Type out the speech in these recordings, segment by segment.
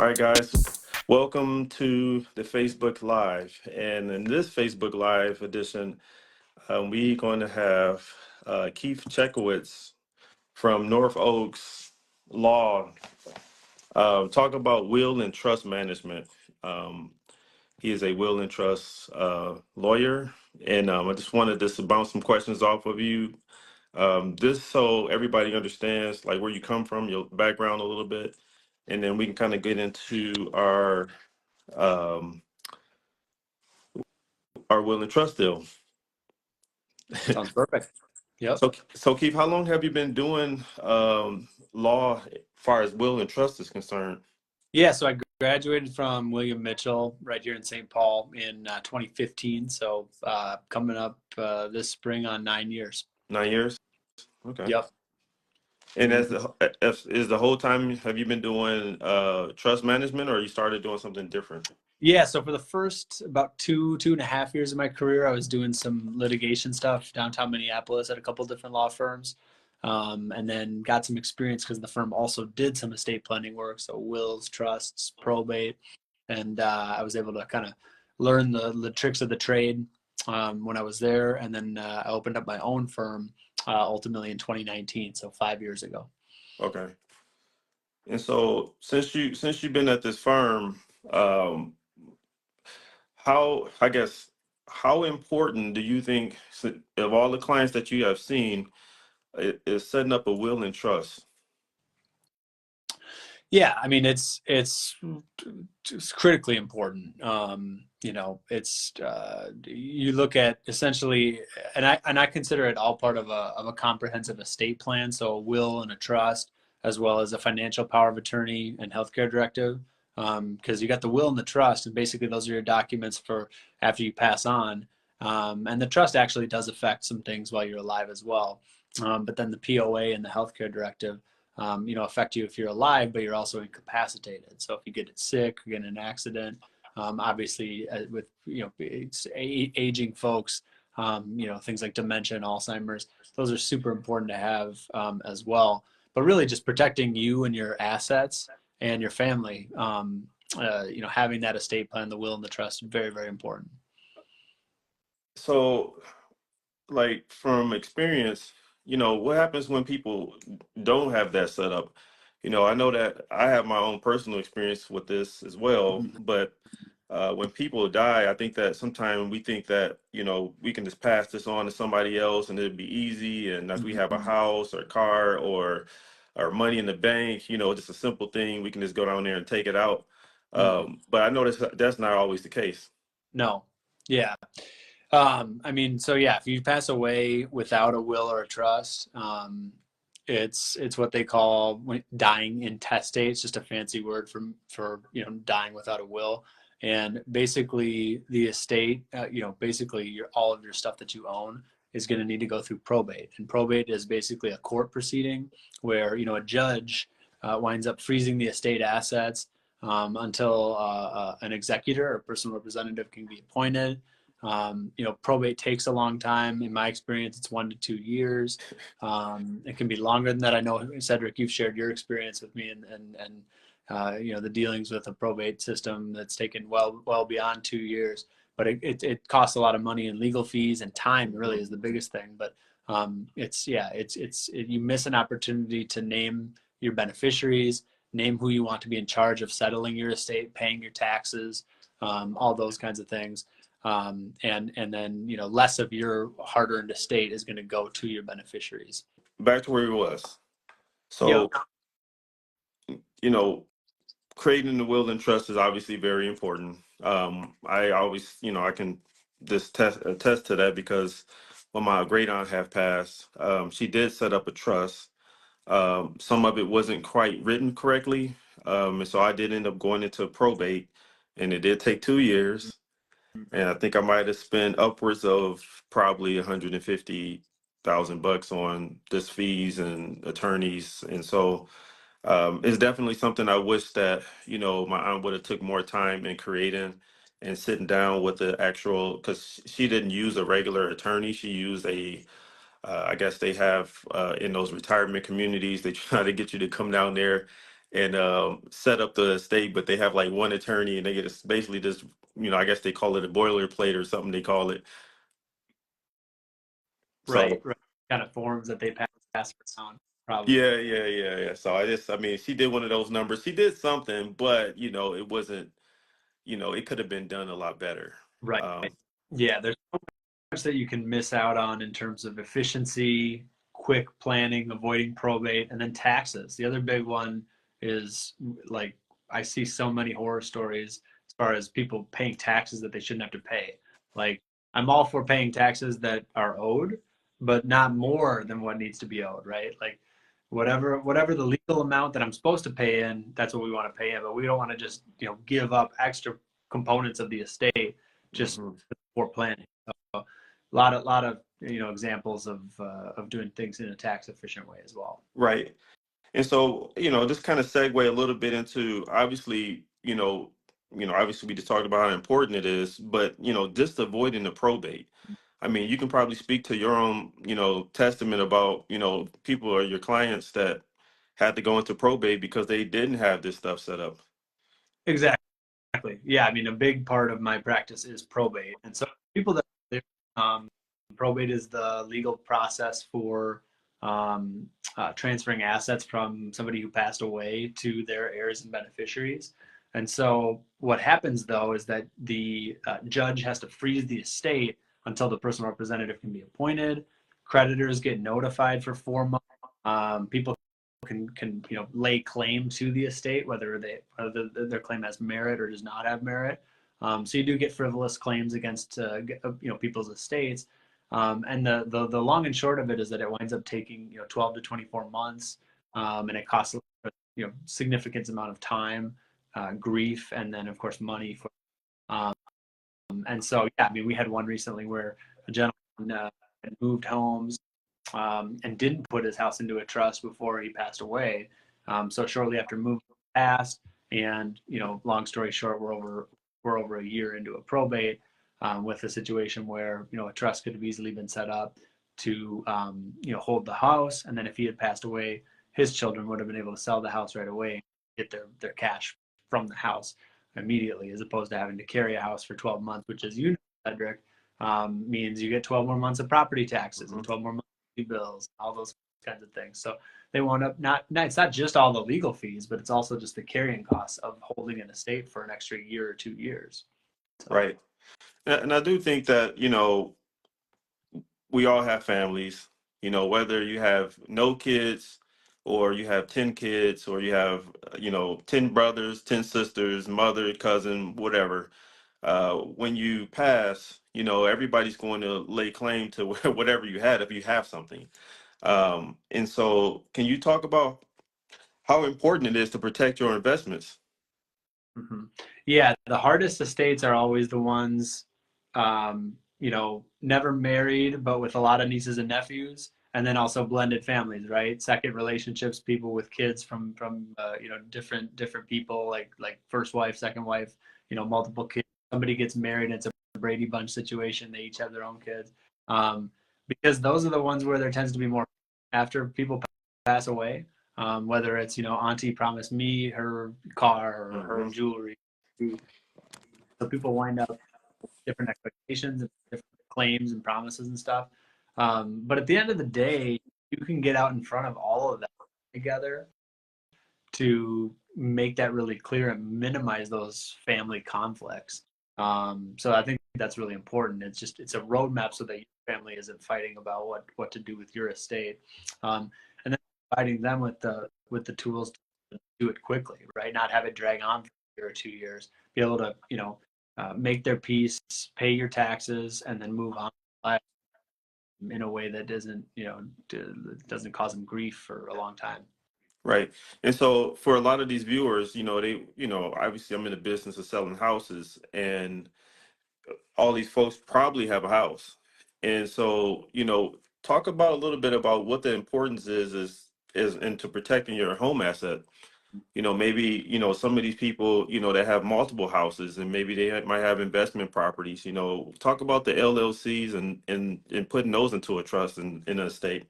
All right, guys, welcome to the Facebook Live. And in this Facebook Live edition, we're going to have Keith Czechowicz from North Oaks Law talk about will and trust management. He is a will and trust lawyer, and I just wanted to bounce some questions off of you. This so everybody understands like where you come from, your background a little bit, and then we can kind of get into um, our will and trust deal. Sounds perfect. Yep. So Keith, how long have you been doing law as far as will and trust is concerned? Yeah, so I graduated from William Mitchell right here in St. Paul in 2015. So coming up this spring on 9 years. 9 years. Okay. Yep. And is the whole time have you been doing trust management, or you started doing something different? Yeah, so for the first about two and a half years of my career, I was doing some litigation stuff downtown Minneapolis at a couple different law firms, and then got some experience because the firm also did some estate planning work, so wills, trusts, probate, and I was able to kind of learn the tricks of the trade when I was there, and then I opened up my own firm ultimately in 2019, so 5 years ago. Okay. And so since you've been at this firm, um, how important do you think of all the clients that you have seen is setting up a will and trust? Yeah, I mean it's critically important. It's you look at essentially, and I consider it all part of a comprehensive estate plan. So a will and a trust, as well as a financial power of attorney and healthcare directive. Because you got the will and the trust, and basically those are your documents for after you pass on. And the trust actually does affect some things while you're alive as well. But then the POA and the healthcare directive affect you if you're alive, but you're also incapacitated. So if you get sick or get in an accident, obviously with aging folks, things like dementia and Alzheimer's, those are super important to have as well. But really, just protecting you and your assets and your family. Having that estate plan, the will, and the trust, very, very important. So, like from experience, what happens when people don't have that set up? I know that I have my own personal experience with this as well, but when people die, I think that sometimes we think that, we can just pass this on to somebody else and it'd be easy. And if we have a house or a car or money in the bank, just a simple thing, we can just go down there and take it out. But I know that's not always the case. No. Yeah. If you pass away without a will or a trust, it's what they call dying intestate. It's just a fancy word for dying without a will. And basically the estate, all of your stuff that you own is going to need to go through probate. And probate is basically a court proceeding where, a judge winds up freezing the estate assets until an executor or personal representative can be appointed. Probate takes a long time. In my experience, it's 1 to 2 years. It can be longer than that. I know, Cedric, you've shared your experience with me and the dealings with a probate system that's taken well beyond 2 years. But it costs a lot of money in legal fees, and time really is the biggest thing. But you miss an opportunity to name your beneficiaries, name who you want to be in charge of settling your estate, paying your taxes, all those kinds of things. And then less of your hard-earned estate is going to go to your beneficiaries. Back to where he was. So, creating the will and trust is obviously very important. I always, I can just attest to that because when my great aunt had passed, she did set up a trust. Some of it wasn't quite written correctly. And so I did end up going into probate, and it did take 2 years. And I think I might have spent upwards of probably $150,000 on this fees and attorneys. And so it's definitely something I wish that, my aunt would have took more time in creating and sitting down with the actual, because she didn't use a regular attorney. She used I guess they have in those retirement communities, they try to get you to come down there and set up the estate, but they have like one attorney, and they get basically this, I guess they call it a boilerplate or something they call it. Right, So right. Kind of forms that they pass around, probably. yeah. So I mean, she did one of those numbers. She did something, but it wasn't. It could have been done a lot better. Right. Um, Yeah, there's so much that you can miss out on in terms of efficiency, quick planning, avoiding probate, and then taxes. The other big one is like I see so many horror stories as far as people paying taxes that they shouldn't have to pay. Like I'm all for paying taxes that are owed, but not more than what needs to be owed, right? Like whatever the legal amount that I'm supposed to pay in, that's what we want to pay in, but we don't want to just, give up extra components of the estate just mhm. for planning. So, a lot of examples of doing things in a tax efficient way as well. Right. And so, just kind of segue a little bit into obviously, obviously we just talked about how important it is, but just avoiding the probate. I mean, you can probably speak to your own, testament about, people or your clients that had to go into probate because they didn't have this stuff set up. Exactly. Yeah, I mean, a big part of my practice is probate, and so people that um, probate is the legal process for transferring assets from somebody who passed away to their heirs and beneficiaries. And so, what happens though is that the judge has to freeze the estate until the personal representative can be appointed. Creditors get notified for 4 months. People can lay claim to the estate, whether their claim has merit or does not have merit. So you do get frivolous claims against people's estates. And the long and short of it is that it winds up taking 12 to 24 months, and it costs significant amount of time, grief, and then of course money for. Um, and so yeah, I mean we had one recently where a gentleman had moved homes, and didn't put his house into a trust before he passed away. So shortly after moving passed, and long story short, we're over a year into a probate, with a situation where a trust could have easily been set up to hold the house, and then if he had passed away, his children would have been able to sell the house right away and get their cash from the house immediately, as opposed to having to carry a house for 12 months, which, as you know, Cedric, means you get 12 more months of property taxes and Mhm. 12 more months bills, all those kinds of things. So they wound up not it's not just all the legal fees, but it's also just the carrying costs of holding an estate for an extra year or 2 years. So Right. And I do think that, we all have families, whether you have no kids or you have 10 kids or you have, 10 brothers, 10 sisters, mother, cousin, whatever. When you pass, everybody's going to lay claim to whatever you had if you have something. And so, can you talk about how important it is to protect your investments? mhm. Yeah, the hardest estates are always the ones, never married, but with a lot of nieces and nephews, and then also blended families, right? Second relationships, people with kids from different people, like first wife, second wife, multiple kids. Somebody gets married, it's a Brady Bunch situation. They each have their own kids, um, because those are the ones where there tends to be more after people pass away, whether it's auntie promised me her car or her Hmm. jewelry. So people wind up with different expectations and different claims and promises and stuff. But at the end of the day, you can get out in front of all of that together to make that really clear and minimize those family conflicts. So I think that's really important. It's a roadmap so that your family isn't fighting about what to do with your estate, and then providing them with the tools to do it quickly, right? Not have it drag on for a year or 2 years. Be able to make their peace, pay your taxes, and then move on in a way that doesn't cause them grief for a long time. Right. And so, for a lot of these viewers, obviously I'm in the business of selling houses, and all these folks probably have a house. And so, talk about a little bit about what the importance is into protecting your home asset. Maybe, some of these people, that have multiple houses and maybe they might have investment properties, talk about the LLCs and putting those into a trust in a estate.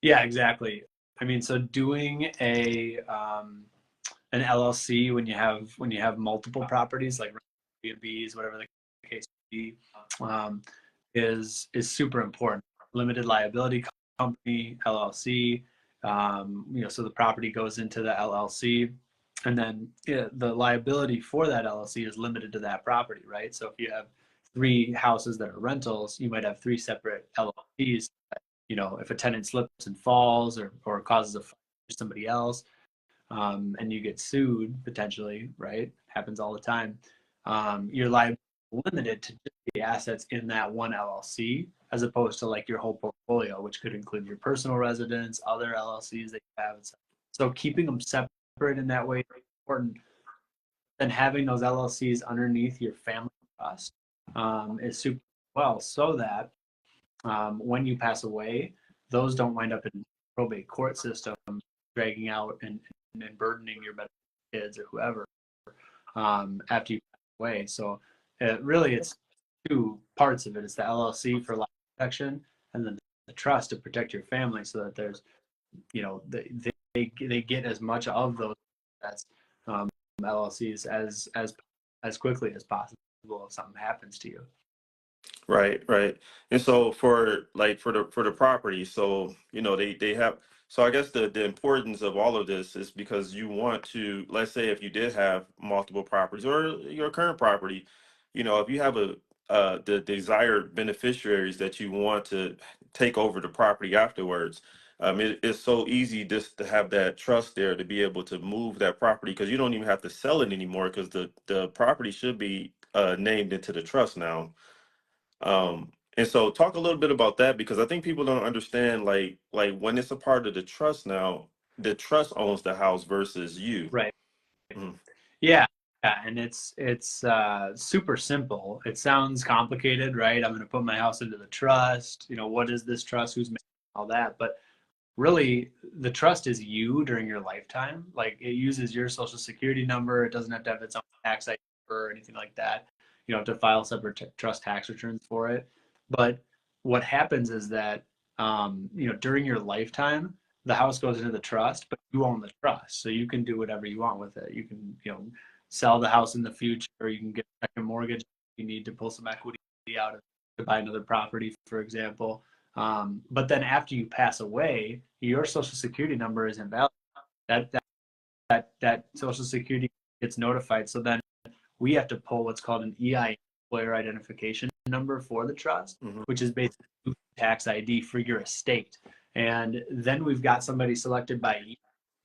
Yeah, exactly. I mean, so doing a an LLC when you have multiple properties like Airbnbs, whatever the case may be, is super important. Limited liability company, LLC. So the property goes into the LLC, and then the liability for that LLC is limited to that property, right? So if you have 3 houses that are rentals, you might have 3 separate LLCs. If a tenant slips and falls or causes a fire to somebody else, and you get sued potentially, right? Happens all the time. Your liability is limited to just the assets in that one LLC, as opposed to like your whole portfolio, which could include your personal residence, other LLCs that you have. So keeping them separate in that way is important. Then having those LLCs underneath your family trust is super well, so that when you pass away, those don't wind up in probate court system, dragging out and burdening your kids or whoever after you pass away. So it's 2 parts of it. It's the LLC for life protection, and then the trust to protect your family, so that there's, they get as much of those that's LLCs as quickly as possible if something happens to you. Right, right. And so for the property, so they have, so I guess the importance of all of this is because you want to, let's say if you did have multiple properties or your current property, if you have the desired beneficiaries that you want to take over the property afterwards, it's so easy just to have that trust there to be able to move that property, because you don't even have to sell it anymore, because the property should be named into the trust now. And so talk a little bit about that, because I think people don't understand, like when it's a part of the trust now, the trust owns the house versus you. Right. Mhm. Yeah. Yeah. And it's super simple. It sounds complicated, right? I'm going to put my house into the trust. What is this trust? Who's making all that? But really, the trust is you during your lifetime. Like, it uses your social security number. It doesn't have to have its own tax ID or anything like that. You don't have to file separate trust tax returns for it. But what happens is that, during your lifetime, the house goes into the trust, but you own the trust. So you can do whatever you want with it. You can, sell the house in the future, or you can get a second mortgage if you need to pull some equity out of to buy another property, for example. But then after you pass away, your social security number is invalid. That social security gets notified. So then we have to pull what's called an EIN, employer identification number, for the trust, Mhm. which is basically tax ID for your estate. And then we've got somebody selected by you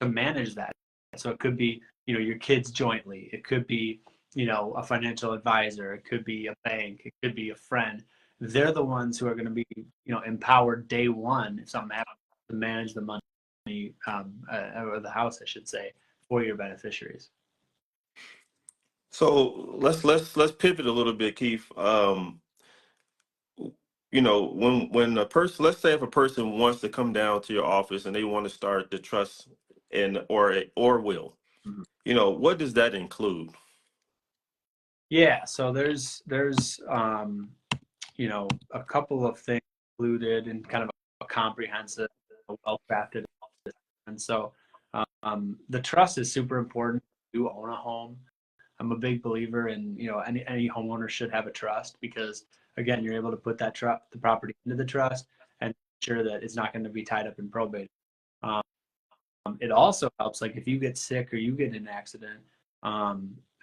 to manage that. So it could be, your kids jointly. It could be, a financial advisor. It could be a bank. It could be a friend. They're the ones who are going to be, empowered day one, if something happens, to manage the money, or the house, I should say, for your beneficiaries. So let's pivot a little bit, Keith. When a person, let's say if a person wants to come down to your office and they want to start the trust and or will, Mhm. what does that include? Yeah, so there's a couple of things included in kind of a comprehensive, well-crafted. And so the trust is super important. You own a home. I'm a big believer in, any homeowner should have a trust, because again, you're able to put the property into the trust and ensure that it's not going to be tied up in probate. Um, it also helps, like if you get sick or you get in an accident,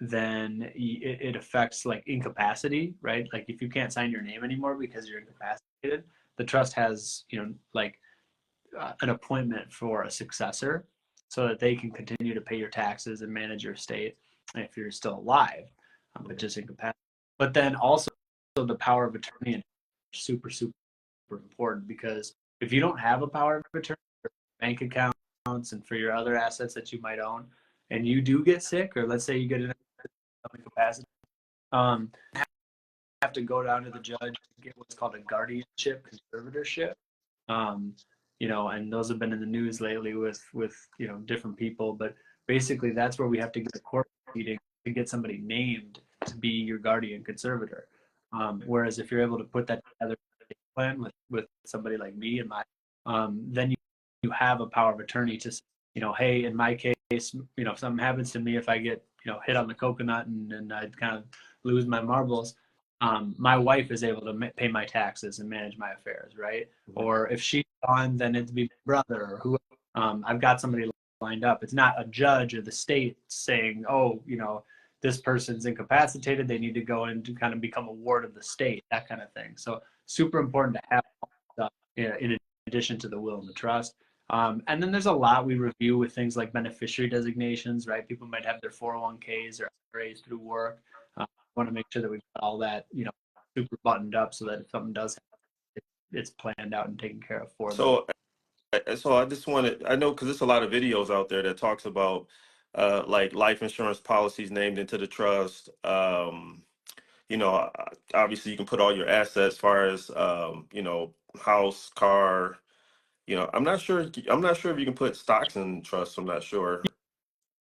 then it affects like incapacity, right? Like if you can't sign your name anymore because you're incapacitated, the trust has, like an appointment for a successor, so that they can continue to pay your taxes and manage your estate if you're still alive, but just incapacitated. But then also the power of attorney is super, super important, because if you don't have a power of attorney for bank accounts and for your other assets that you might own, and you do get sick, or let's say you get in a capacity, um, have to go down to the judge and get what's called a guardianship conservatorship. Um, and those have been in the news lately with different people, but basically that's where we have to get a court proceeding to get somebody named to be your guardian conservator. Whereas if you're able to put that together plan with somebody like me and then you have a power of attorney to, hey, in my case, if something happens to me, if I get, hit on the coconut and I kind of lose my marbles, my wife is able to pay my taxes and manage my affairs, right? Or if she's gone, then it'd be my brother or who. I've got somebody lined up. It's not a judge or the state saying, oh, this person's incapacitated. They need to go in to kind of become a ward of the state, that kind of thing. So super important to have stuff in addition to the will and the trust. And then there's a lot we review with things like beneficiary designations, right? People might have their 401ks or IRAs through work. Want to make sure that we've got all that, super buttoned up so that if something does happen, it's planned out and taken care of for them. So I just wanted, I know because there's a lot of videos out there that talks about like life insurance policies named into the trust. Obviously you can put all your assets as far as house, car. I'm not sure. I'm not sure if you can put stocks in trust. I'm not sure.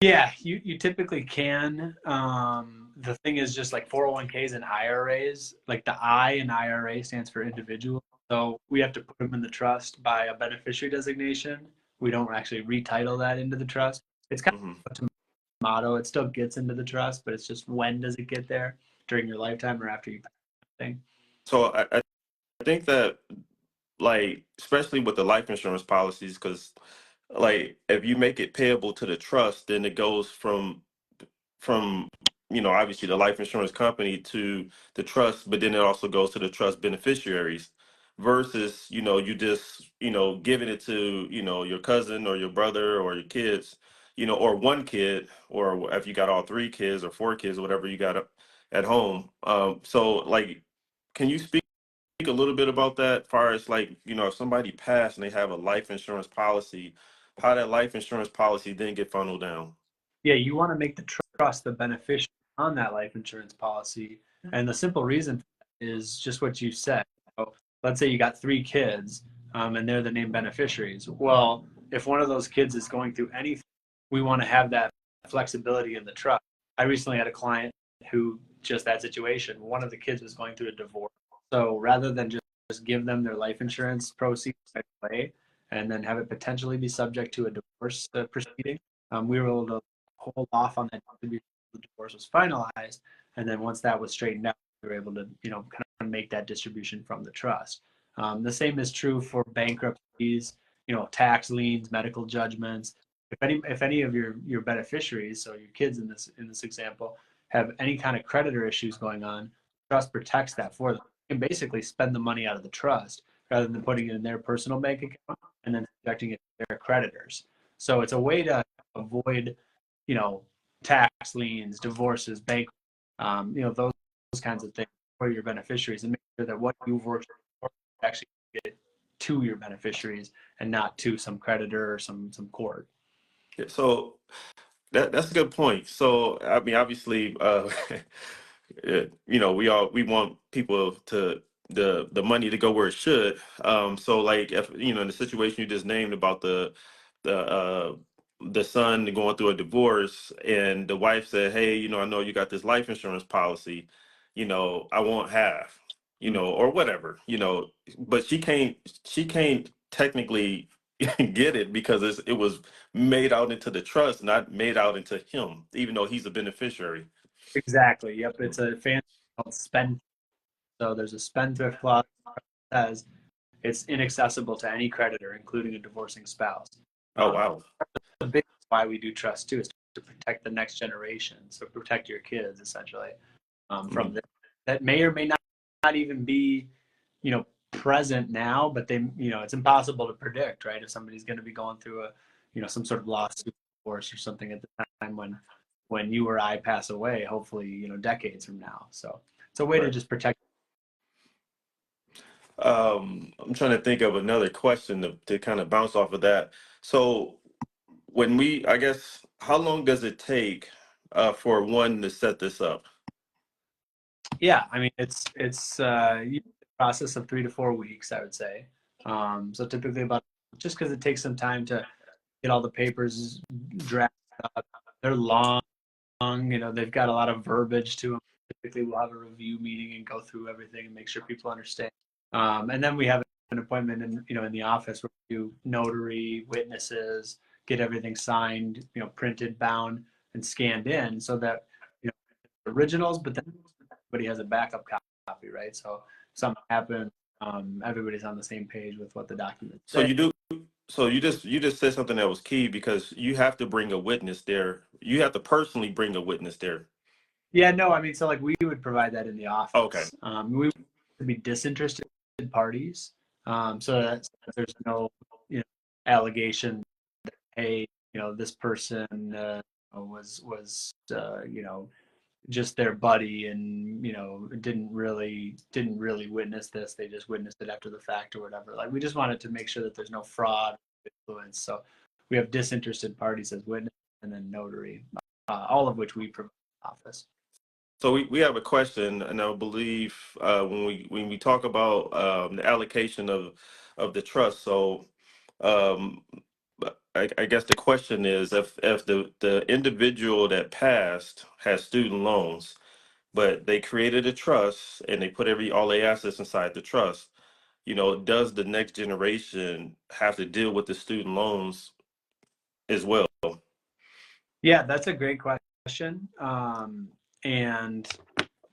Yeah, you typically can. The thing is just like 401ks and IRAs, like the I in IRA stands for individual. So we have to put them in the trust by a beneficiary designation. We don't actually retitle that into the trust. It's kind Hmm. of a motto. It still gets into the trust, but it's just when does it get there during your lifetime or after you pass? So I think that like especially with the life insurance policies, because like if you make it payable to the trust, then it goes from obviously the life insurance company to the trust, but then it also goes to the trust beneficiaries versus you just giving it to your cousin or your brother or your kids, or one kid, or if you got all three kids or four kids or whatever you got at home. So like, can you speak a little bit about that, as far as like if somebody passed and they have a life insurance policy, how that life insurance policy then get funneled down? Yeah, you want to make the trust the beneficiary on that life insurance policy. And the simple reason is just what you said. So let's say you got three kids and they're the named beneficiaries. Well, if one of those kids is going through anything, we want to have that flexibility in the trust. I recently had a client who just that situation. One of the kids was going through a divorce. So rather than just give them their life insurance proceeds right away and then have it potentially be subject to a divorce proceeding, we were able to hold off on that distribution until the divorce was finalized, and then once that was straightened out, we were able to kind of make that distribution from the trust. The same is true for bankruptcies, tax liens, medical judgments. If any of your beneficiaries, so your kids in this example, have any kind of creditor issues going on, trust protects that for them. You can basically spend the money out of the trust rather than putting it in their personal bank account and then subjecting it to their creditors. So it's a way to avoid you know, tax liens, divorces, bank, those kinds of things for your beneficiaries, and make sure that what you've worked for actually get to your beneficiaries and not to some creditor or some court. Yeah, so that's a good point. So I mean, obviously, we want people to the money to go where it should. So like if in the situation you just named about the the son going through a divorce and the wife said, hey, I know you got this life insurance policy, I won't have, or whatever, but she can't technically get it because it was made out into the trust, not made out into him, even though he's a beneficiary. Exactly. Yep. It's a fancy called spend. So there's a spendthrift clause that says it's inaccessible to any creditor, including a divorcing spouse. Oh, Um, wow. the big why we do trust too is to protect the next generation. So protect your kids essentially from Mhm. this that may or may not even be, present now, but it's impossible to predict, right? If somebody's going to be going through some sort of lawsuit, divorce, or something at the time when you or I pass away, hopefully, decades from now. So it's a way to Right. just protect. I'm trying to think of another question to kind of bounce off of that. So I guess, how long does it take for one to set this up? Yeah, I mean, it's a process of 3 to 4 weeks, I would say. So typically about just because it takes some time to get all the papers drafted up. They're long, they've got a lot of verbiage to them. Typically, we'll have a review meeting and go through everything and make sure people understand. And then we have an appointment in the office where we do notary, witnesses, get everything signed, printed, bound, and scanned in, so that originals, but then everybody has a backup copy, right? So if something happens, everybody's on the same page with what the documents So say. you do. So you just said something that was key because you have to bring a witness there. You have to personally bring a witness there. Yeah, no, I mean, so like we would provide that in the Okay. office. We would be disinterested parties, so that there's no, allegation that, hey, this person was just their buddy, and didn't really witness this. They just witnessed it after the fact or whatever. Like, we just wanted to make sure that there's no fraud or influence. So we have disinterested parties as witness, and then notary, all of which we provide in the office. So we have a question, and I believe when we talk about the allocation of the trust. So um, I guess the question is if the individual that passed has student loans, but they created a trust and they put all their assets inside the trust. Does the next generation have to deal with the student loans as well? Yeah, that's a great question. And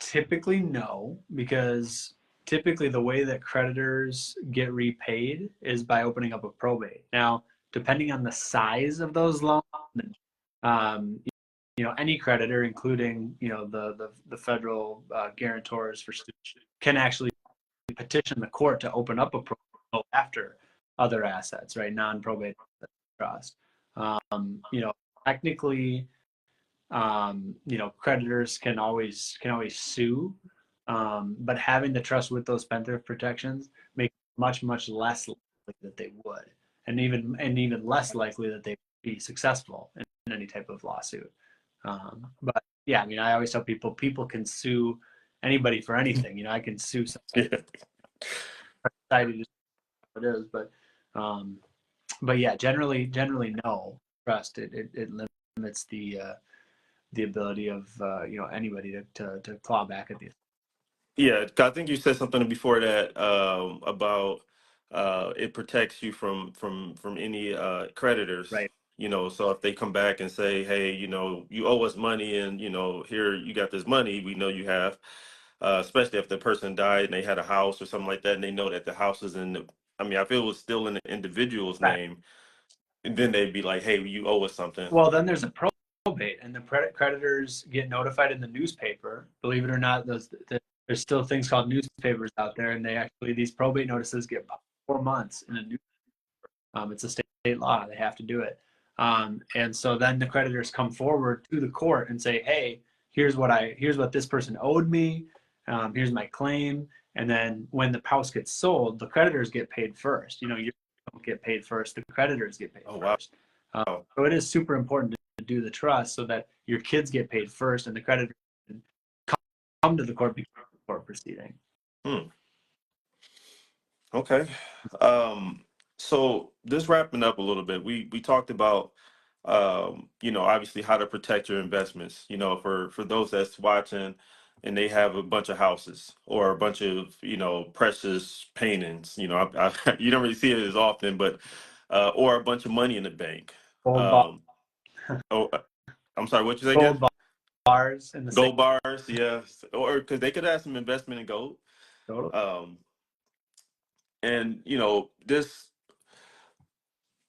typically no, because typically the way that creditors get repaid is by opening up a probate. Now, depending on the size of those loans, um, any creditor, including the federal guarantors for students, can actually petition the court to open up a probate after other assets, right? Non-probate trust. Technically, creditors can always sue, but having the trust with those spendthrift protections makes it much less likely that they would, and even less likely that they would be successful in any type of lawsuit. But yeah, I mean, I always tell people can sue anybody for anything. I can sue Yeah. society, just what it is, but yeah, generally no trust. It limits the ability of anybody to claw back at these. Yeah, 'cause I think you said something before that about it protects you from any creditors. Right. So if they come back and say, "Hey, you owe us money, and here you got this money, we know you have," especially if the person died and they had a house or something like that, and they know that the house is in the. I mean, if it was still in the individual's Right. name, and then they'd be like, "Hey, you owe us something." Well, then there's a probate, and the creditors get notified in the newspaper. Believe it or not, there's still things called newspapers out there, and these probate notices get 4 months in a newspaper. It's a state law; they have to do it. And so then the creditors come forward to the court and say, "Hey, here's what this person owed me. Here's my claim." And then when the house gets sold, the creditors get paid first. You don't get paid first; the creditors get paid Oh wow. first. So it is super important to do the trust so that your kids get paid first, and the creditors come to the court before the court proceeding. Hmm. Okay. So just wrapping up a little bit, we talked about obviously how to protect your investments, for those that's watching and they have a bunch of houses or a bunch of, precious paintings, you don't really see it as often, but or a bunch of money in the bank. Gold, Um, oh, I'm sorry, what you say again? gold bars in the same. Gold bars, yes, or because they could have some investment in gold. Totally. Um, and this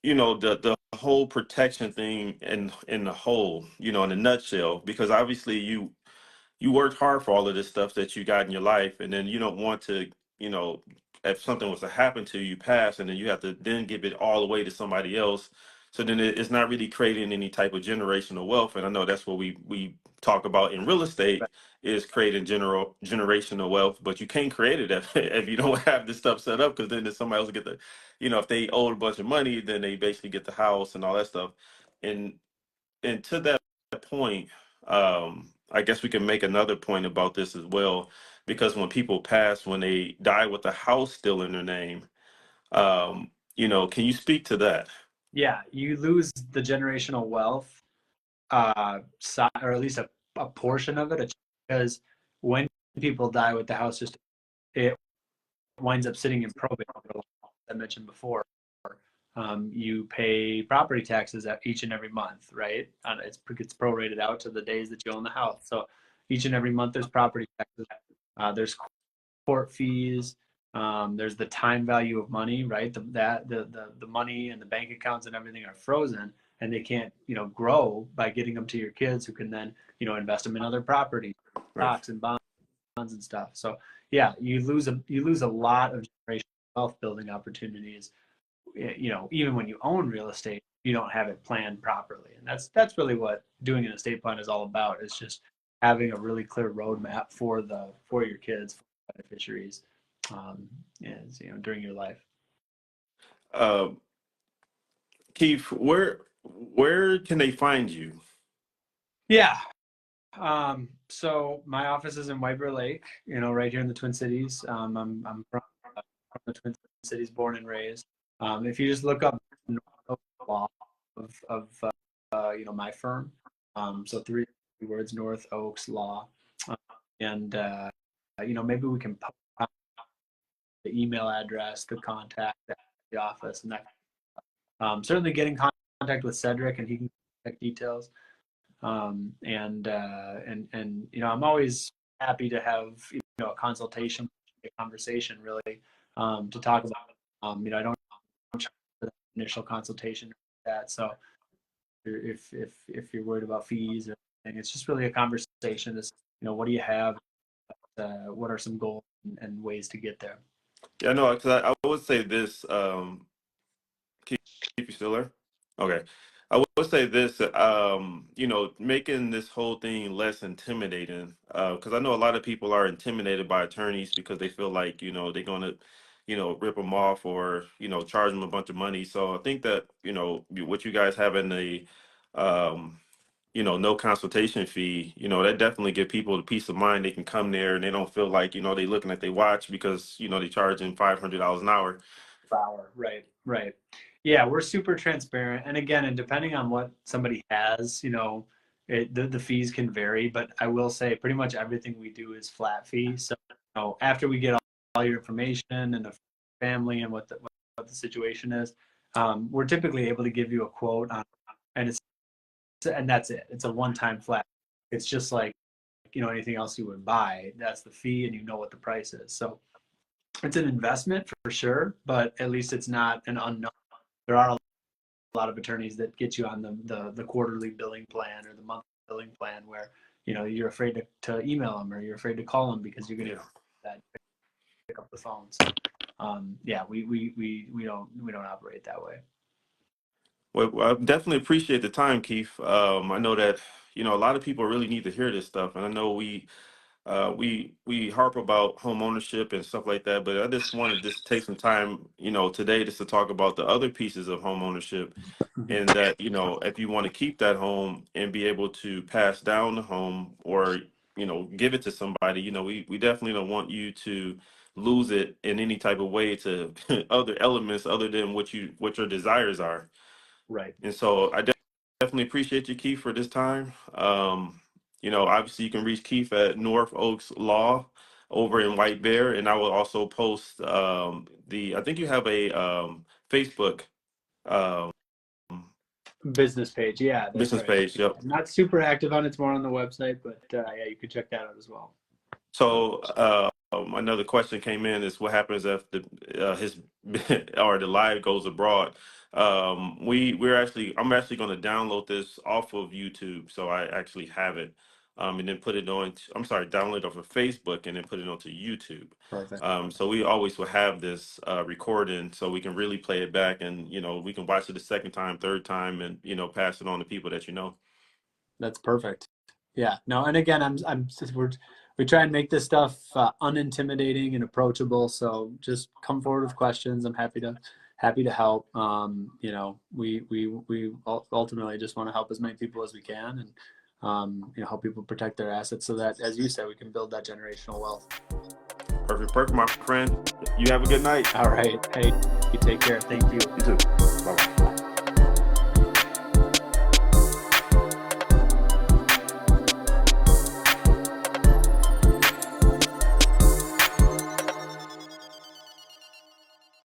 the whole protection thing in the whole, in a nutshell, because obviously you worked hard for all of this stuff that you got in your life, and then you don't want to, if something was to happen to you, pass, and then you have to then give it all away to somebody else. So then it's not really creating any type of generational wealth. And I know that's what we talk about in real estate Right. is creating generational wealth, but you can't create it if you don't have this stuff set up, because then somebody else will get the, if they owe a bunch of money, then they basically get the house and all that stuff. And to that point, I guess we can make another point about this as well, because when people pass, when they die with the house still in their name, can you speak to that? Yeah, you lose the generational wealth, or at least a portion of it, because when people die with the house, just it winds up sitting in probate for a long I mentioned before, you pay property taxes each and every month, right? It gets prorated out to the days that you own the house. So each and every month there's property taxes. There's court fees. There's the time value of money, right? The money and the bank accounts and everything are frozen, and they can't, grow by getting them to your kids, who can then, invest them in other properties, stocks and bonds and stuff. So yeah, you lose a lot of generational wealth building opportunities. Even when you own real estate, you don't have it planned properly, and that's really what doing an estate plan is all about. Is just having a really clear roadmap for your kids, for beneficiaries, during your life. Uh, Keith, where can they find you? Yeah. So my office is in White Bear Lake, right here in the Twin Cities. I'm from the Twin Cities, born and raised. If you just look up law of my firm, so three words, North Oaks Law, and maybe we can post the email address, the contact at the office, and that. Certainly get in contact with Cedric, and he can contact details. I'm always happy to have a consultation, a conversation, really, to talk about. I don't charge for the initial consultation like that. So if you're worried about fees or anything, it's just really a conversation. Is what do you have? What are some goals and ways to get there? Yeah, no, because I would say this. Keith, you still there? Okay. I would say this, making this whole thing less intimidating, because I know a lot of people are intimidated by attorneys because they feel like, they're going to, rip them off or, charge them a bunch of money. So I think that, what you guys have in the, no consultation fee, that definitely give people the peace of mind. They can come there and they don't feel like, they looking at their watch because, they charging $500 an hour. Right. Yeah, we're super transparent. And again, and depending on what somebody has, the fees can vary. But I will say pretty much everything we do is flat fee. So after we get all your information and the family and what the situation is, we're typically able to give you a quote on, and that's it. It's a one-time flat. It's just like, anything else you would buy. That's the fee, and what the price is. So it's an investment for sure, but at least it's not an unknown. There are a lot of attorneys that get you on the quarterly billing plan or the monthly billing plan where you're afraid to email them or you're afraid to call them because you're going to pick up the phone. So we don't operate that way. Well, I definitely appreciate the time, Keith. I know that a lot of people really need to hear this stuff, and I know we harp about home ownership and stuff like that, but I just wanted to take some time, today just to talk about the other pieces of home ownership, and that if you want to keep that home and be able to pass down the home or give it to somebody, we definitely don't want you to lose it in any type of way to other elements other than what your desires are. Right. And so I definitely appreciate you, Keith, for this time. Obviously you can reach Keith at North Oaks Law over in White Bear, and I will also post I think you have a Facebook business page. Yeah, that's business right. page. Yep. I'm not super active on it. It's more on the website, but you can check that out as well. So another question came in is what happens if his or the live goes abroad. I'm actually going to download this off of YouTube, so I actually have it, and then put it on. Download it off of Facebook and then put it onto YouTube. Perfect. So we always will have this recording, so we can really play it back, and we can watch it the second time, third time, and pass it on to people that That's perfect. Yeah. No, and again, we try and make this stuff unintimidating and approachable. So just come forward with questions. I'm happy to help. We ultimately just want to help as many people as we can, and help people protect their assets so that, as you said, we can build that generational wealth. Perfect, my friend. You have a good night. All right. Hey, you take care. Thank you. You too. Bye-bye.